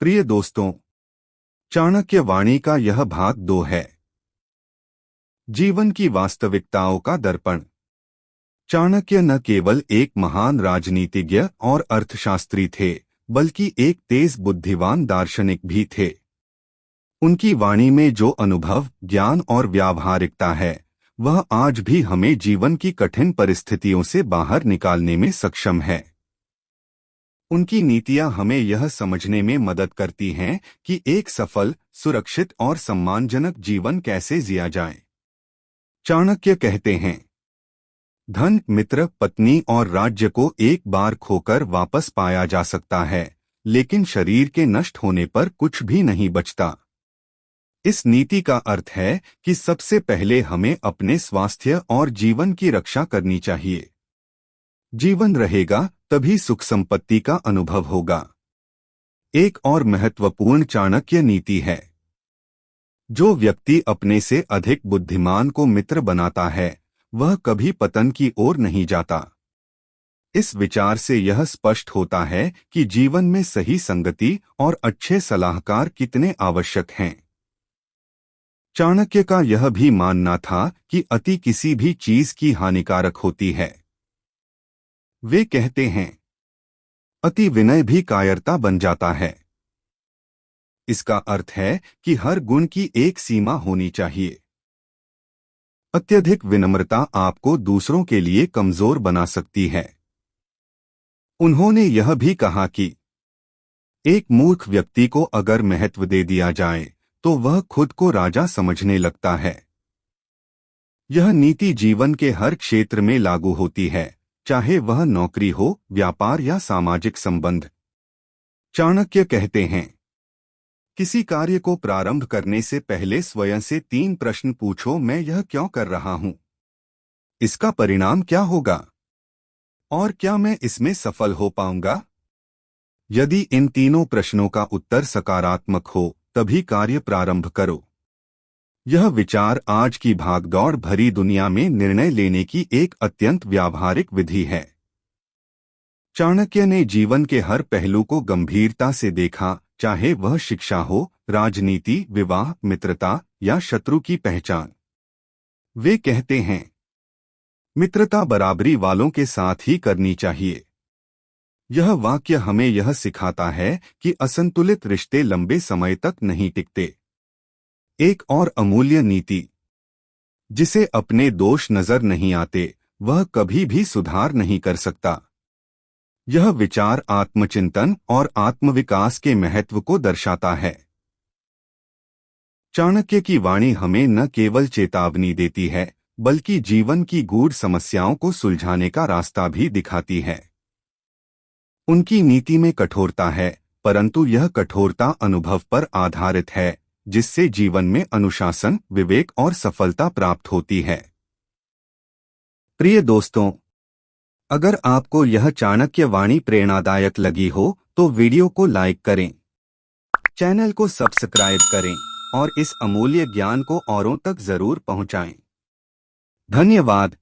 प्रिय दोस्तों, चाणक्य वाणी का यह भाग 2 है। जीवन की वास्तविकताओं का दर्पण। चाणक्य न केवल एक महान राजनीतिज्ञ और अर्थशास्त्री थे, बल्कि एक तेज बुद्धिमान दार्शनिक भी थे। उनकी वाणी में जो अनुभव, ज्ञान और व्यावहारिकता है, वह आज भी हमें जीवन की कठिन परिस्थितियों से बाहर निकालने में सक्षम है। उनकी नीतियां हमें यह समझने में मदद करती हैं कि एक सफल, सुरक्षित और सम्मानजनक जीवन कैसे जिया जाए। चाणक्य कहते हैं, धन, मित्र, पत्नी और राज्य को एक बार खोकर वापस पाया जा सकता है, लेकिन शरीर के नष्ट होने पर कुछ भी नहीं बचता। इस नीति का अर्थ है कि सबसे पहले हमें अपने स्वास्थ्य और जीवन की रक्षा करनी चाहिए। जीवन रहेगा तभी सुख संपत्ति का अनुभव होगा। एक और महत्वपूर्ण चाणक्य नीति है, जो व्यक्ति अपने से अधिक बुद्धिमान को मित्र बनाता है, वह कभी पतन की ओर नहीं जाता। इस विचार से यह स्पष्ट होता है कि जीवन में सही संगति और अच्छे सलाहकार कितने आवश्यक हैं। चाणक्य का यह भी मानना था कि अति किसी भी चीज की हानिकारक होती है। वे कहते हैं, अति विनय भी कायरता बन जाता है। इसका अर्थ है कि हर गुण की एक सीमा होनी चाहिए। अत्यधिक विनम्रता आपको दूसरों के लिए कमजोर बना सकती है। उन्होंने यह भी कहा कि एक मूर्ख व्यक्ति को अगर महत्व दे दिया जाए, तो वह खुद को राजा समझने लगता है। यह नीति जीवन के हर क्षेत्र में लागू होती है, चाहे वह नौकरी हो, व्यापार या सामाजिक संबंध। चाणक्य कहते हैं, किसी कार्य को प्रारंभ करने से पहले स्वयं से 3 प्रश्न पूछो। मैं यह क्यों कर रहा हूं? इसका परिणाम क्या होगा? और क्या मैं इसमें सफल हो पाऊंगा? यदि इन तीनों प्रश्नों का उत्तर सकारात्मक हो, तभी कार्य प्रारंभ करो। यह विचार आज की भागदौड़ भरी दुनिया में निर्णय लेने की एक अत्यंत व्यावहारिक विधि है। चाणक्य ने जीवन के हर पहलू को गंभीरता से देखा, चाहे वह शिक्षा हो, राजनीति, विवाह, मित्रता या शत्रु की पहचान। वे कहते हैं, मित्रता बराबरी वालों के साथ ही करनी चाहिए। यह वाक्य हमें यह सिखाता है कि असंतुलित रिश्ते लंबे समय तक नहीं टिकते। एक और अमूल्य नीति, जिसे अपने दोष नजर नहीं आते, वह कभी भी सुधार नहीं कर सकता। यह विचार आत्मचिंतन और आत्मविकास के महत्व को दर्शाता है। चाणक्य की वाणी हमें न केवल चेतावनी देती है, बल्कि जीवन की गूढ़ समस्याओं को सुलझाने का रास्ता भी दिखाती है। उनकी नीति में कठोरता है, परंतु यह कठोरता अनुभव पर आधारित है, जिससे जीवन में अनुशासन, विवेक और सफलता प्राप्त होती है। प्रिय दोस्तों, अगर आपको यह चाणक्य वाणी प्रेरणादायक लगी हो, तो वीडियो को लाइक करें, चैनल को सब्सक्राइब करें और इस अमूल्य ज्ञान को औरों तक जरूर पहुंचाएं। धन्यवाद।